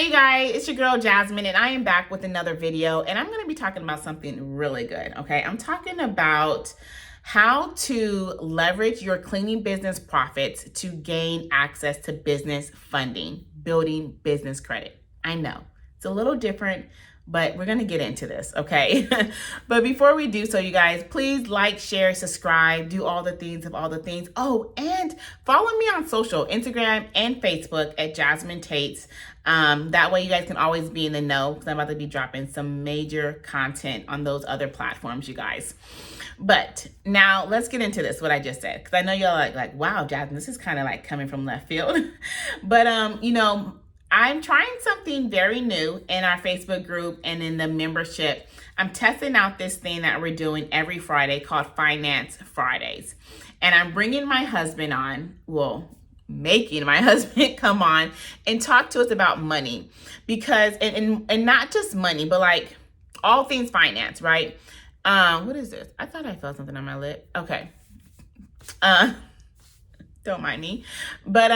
Hey guys, it's your girl Jasmine, and I am back with another video, and I'm going to be talking about something really good, okay? I'm talking about how to leverage your cleaning business profits to gain access to business funding, building business credit. I know, it's a little different, but we're going to get into this, okay? But before we do so, you guys, please like, share, subscribe, do all the things. Oh, and follow me on social, Instagram and Facebook at Jasmine Tates. That way you guys can always be in the know, because I'm about to be dropping some major content on those other platforms, you guys. But now let's get into this, what I just said, because I know y'all like, wow, Jasmine, this is kind of like coming from left field. But, I'm trying something very new in our Facebook group and in the membership. I'm testing out this thing that we're doing every Friday called Finance Fridays. And I'm bringing my husband on, making my husband come on and talk to us about money. Because, and not just money, but like all things finance, right? What is this? I thought I felt something on my lip. Okay. Don't mind me. But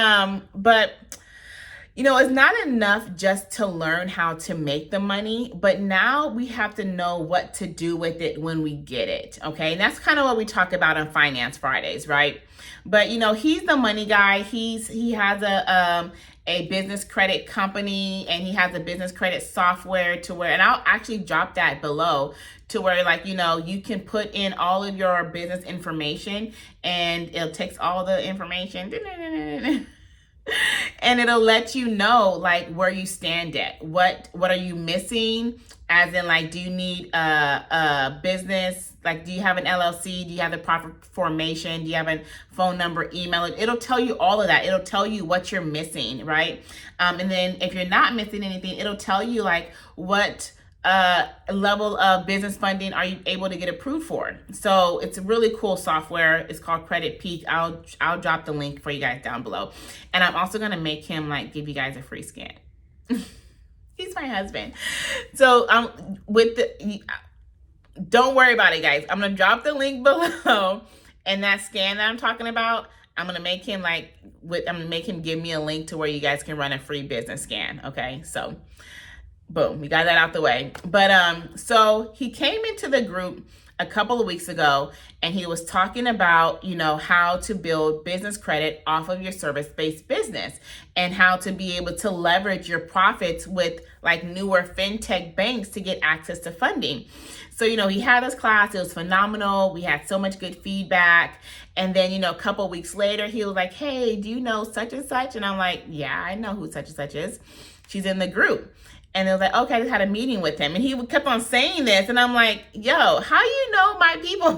it's not enough just to learn how to make the money, but now we have to know what to do with it when we get it, okay? And that's kind of what we talk about on Finance Fridays, right? But, he's the money guy. He has a business credit company, and he has a business credit software and I'll actually drop that below to where you can put in all of your business information, and it takes all the information and it'll let you know like where you stand at. What are you missing? As in, like, do you need a business? Like, do you have an LLC? Do you have the proper formation? Do you have a phone number, email? It'll tell you all of that. It'll tell you what you're missing, right? And then if you're not missing anything, it'll tell you like what level of business funding are you able to get approved for. So it's a really cool software. It's called Credit Peak. I'll drop the link for you guys down below. And I'm also going to make him like give you guys a free scan. He's my husband. So don't worry about it, guys. I'm going to drop the link below, and that scan that I'm talking about, I'm going to make him give me a link to where you guys can run a free business scan. Okay. So boom, we got that out the way. But so he came into the group a couple of weeks ago, and he was talking about, how to build business credit off of your service-based business, and how to be able to leverage your profits with like newer fintech banks to get access to funding. So, he had this class. It was phenomenal. We had so much good feedback. And then, a couple of weeks later, he was like, hey, do you know such and such? And I'm like, yeah, I know who such and such is. She's in the group. And it was like, okay, I just had a meeting with him. And he kept on saying this. And I'm like, yo, how you know my people?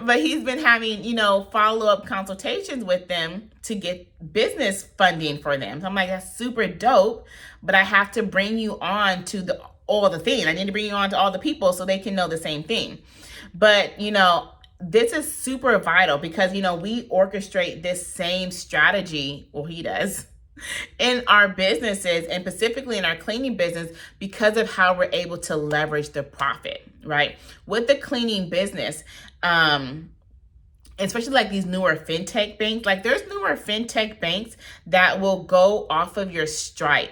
But he's been having, follow-up consultations with them to get business funding for them. So I'm like, that's super dope. But I have to bring you on to all the things. I need to bring you on to all the people so they can know the same thing. But, this is super vital because, we orchestrate this same strategy. Well, he does. In our businesses, and specifically in our cleaning business, because of how we're able to leverage the profit, right? With the cleaning business, especially like these newer fintech banks, like there's newer fintech banks that will go off of your Stripe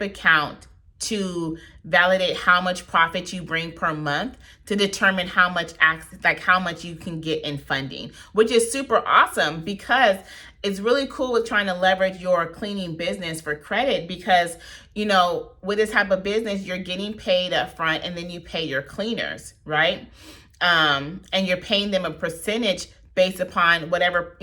account to validate how much profit you bring per month to determine how much you can get in funding, which is super awesome because it's really cool with trying to leverage your cleaning business for credit because, with this type of business, you're getting paid up front and then you pay your cleaners, right? And you're paying them a percentage based upon whatever,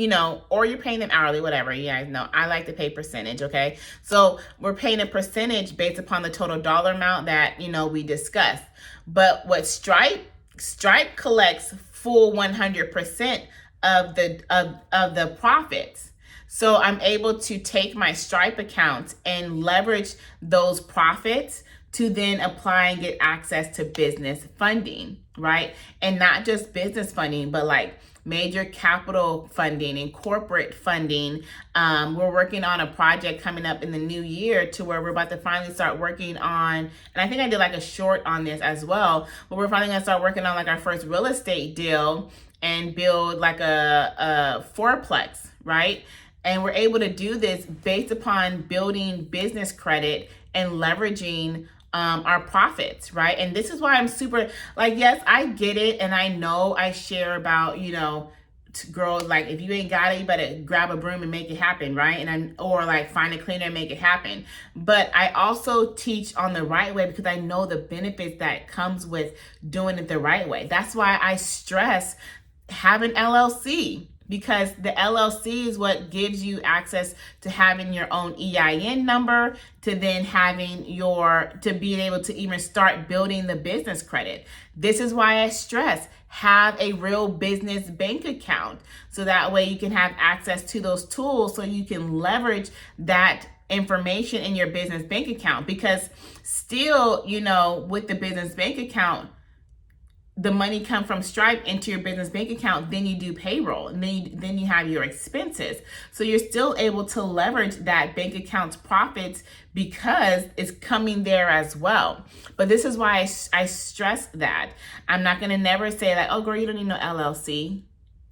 or you're paying them hourly, whatever. You guys know, I like to pay percentage, okay? So we're paying a percentage based upon the total dollar amount that, we discussed. But what Stripe collects full 100% of the profits. So I'm able to take my Stripe account and leverage those profits to then apply and get access to business funding, right? And not just business funding, but like major capital funding and corporate funding. We're working on a project coming up in the new year to where we're about to finally start working on, and I think I did like a short on this as well, but we're finally gonna start working on like our first real estate deal and build like a fourplex, right? And we're able to do this based upon building business credit and leveraging our profits, right? And this is why I'm super, like, yes, I get it. And I know I share about, girls, like, if you ain't got it, you better grab a broom and make it happen, right? Or like find a cleaner and make it happen. But I also teach on the right way because I know the benefits that comes with doing it the right way. That's why I stress have an LLC, because the LLC is what gives you access to having your own EIN number, to then to being able to even start building the business credit. This is why I stress have a real business bank account, so that way you can have access to those tools so you can leverage that information in your business bank account. Because still, with the business bank account, the money come from Stripe into your business bank account, then you do payroll, and then you have your expenses. So you're still able to leverage that bank account's profits because it's coming there as well. But this is why I stress that. I'm not going to never say like, oh girl, you don't need no LLC.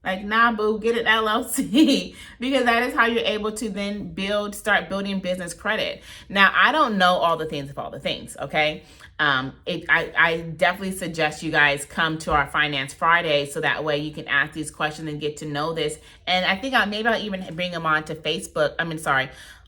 Like, nah, boo, get an LLC because that is how you're able to then start building business credit. Now, I don't know all the things of all the things, okay? I definitely suggest you guys come to our Finance Friday so that way you can ask these questions and get to know this. And I think maybe I'll even bring them onto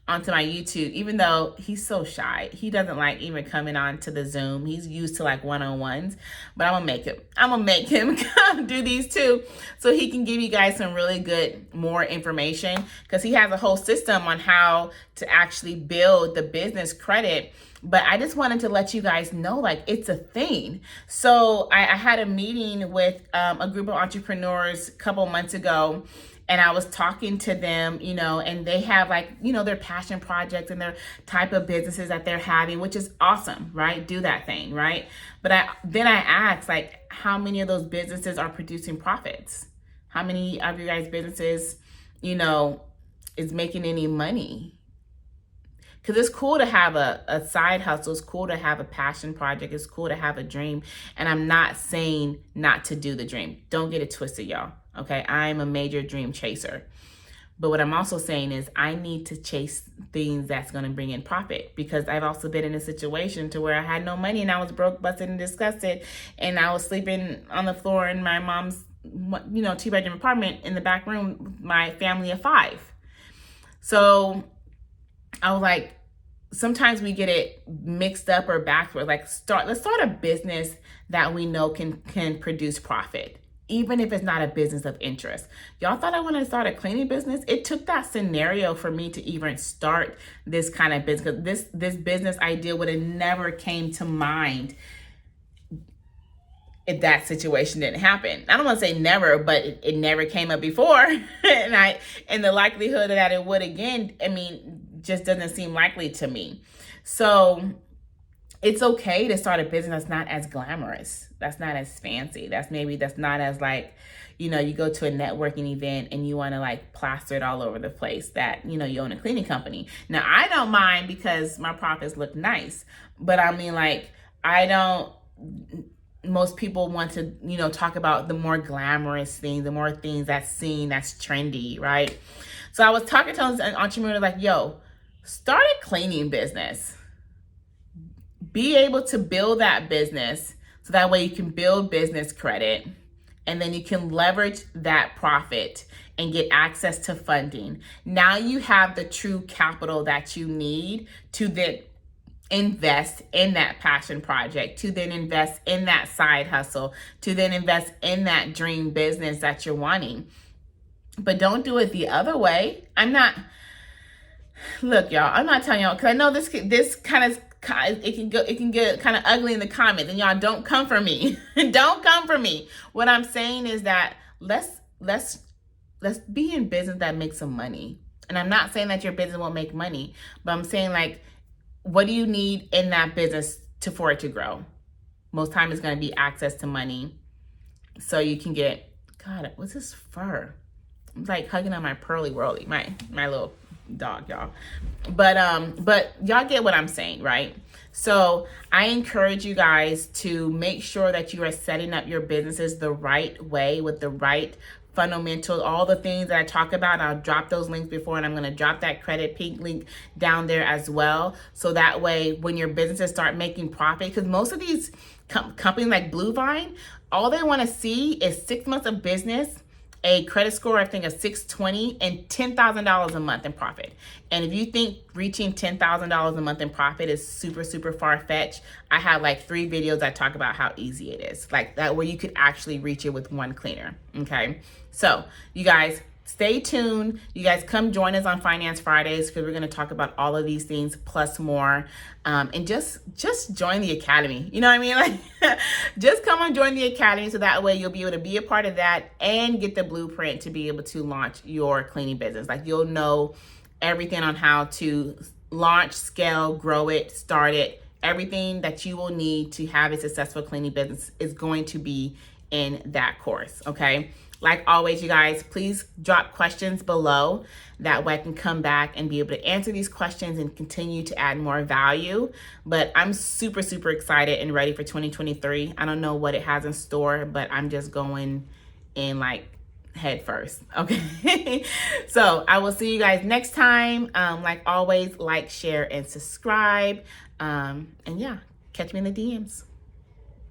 onto my YouTube, even though he's so shy. He doesn't like even coming on to the Zoom. He's used to like one-on-ones, but I'm gonna make him come do these too, so he can give you guys some really good, more information, because he has a whole system on how to actually build the business credit. But I just wanted to let you guys know, like, it's a thing. So I had a meeting with a group of entrepreneurs a couple months ago, and I was talking to them, and they have their passion projects and their type of businesses that they're having, which is awesome, right? Do that thing, right? But then I asked, like, how many of those businesses are producing profits? How many of your guys' businesses, is making any money? Because it's cool to have a side hustle. It's cool to have a passion project. It's cool to have a dream. And I'm not saying not to do the dream. Don't get it twisted, y'all. Okay, I'm a major dream chaser. But what I'm also saying is I need to chase things that's going to bring in profit, because I've also been in a situation to where I had no money and I was broke, busted, and disgusted. And I was sleeping on the floor in my mom's, 2-bedroom apartment in the back room, my family of 5. So I was like, sometimes we get it mixed up or backward. Like, let's start a business that we know can produce profit, even if it's not a business of interest. Y'all thought I wanted to start a cleaning business? It took that scenario for me to even start this kind of business. This business idea would have never came to mind if that situation didn't happen. I don't want to say never, but it never came up before. and the likelihood that it would again, just doesn't seem likely to me. So it's okay to start a business that's not as glamorous. That's not as fancy. That's not as like, you go to a networking event and you want to like plaster it all over the place that, you own a cleaning company. Now, I don't mind because my profits look nice, but most people want to, talk about the more glamorous things, the more things that's seen, that's trendy, right? So I was talking to an entrepreneur like, yo, start a cleaning business. Be able to build that business so that way you can build business credit, and then you can leverage that profit and get access to funding. Now you have the true capital that you need to then invest in that passion project, to then invest in that side hustle, to then invest in that dream business that you're wanting. But don't do it the other way. Look, y'all, I'm not telling y'all, because I know this kind of, it can get kind of ugly in the comments, and y'all don't come for me. Don't come for me. What I'm saying is that let's be in business that makes some money. And I'm not saying that your business won't make money, but I'm saying, like, what do you need in that business for it to grow? Most time it's going to be access to money, so you can get, God, what's this fur? I'm like hugging on my Pearly Whirly, my little dog, y'all. But y'all get what I'm saying, right? So I encourage you guys to make sure that you are setting up your businesses the right way with the right fundamentals, all the things that I talk about. I'll drop those links before, and I'm going to drop that Credit Pink link down there as well. So that way, when your businesses start making profit, because most of these companies like Bluevine, all they want to see is 6 months of business, a credit score, I think, of 620, and $10,000 a month in profit. And if you think reaching $10,000 a month in profit is super, super far-fetched, I have like 3 videos that talk about how easy it is. Like that, where you could actually reach it with one cleaner, okay? So you guys, stay tuned. You guys come join us on Finance Fridays, because we're going to talk about all of these things plus more. And just join the academy. You know what I mean? Like, just come and join the academy, so that way you'll be able to be a part of that and get the blueprint to be able to launch your cleaning business. Like, you'll know everything on how to launch, scale, grow it, start it. Everything that you will need to have a successful cleaning business is going to be in that course, okay? Like always, you guys, please drop questions below. That way I can come back and be able to answer these questions and continue to add more value. But I'm super, super excited and ready for 2023. I don't know what it has in store, but I'm just going in like head first, okay? So I will see you guys next time. Like always, like, share, and subscribe. And yeah, catch me in the DMs.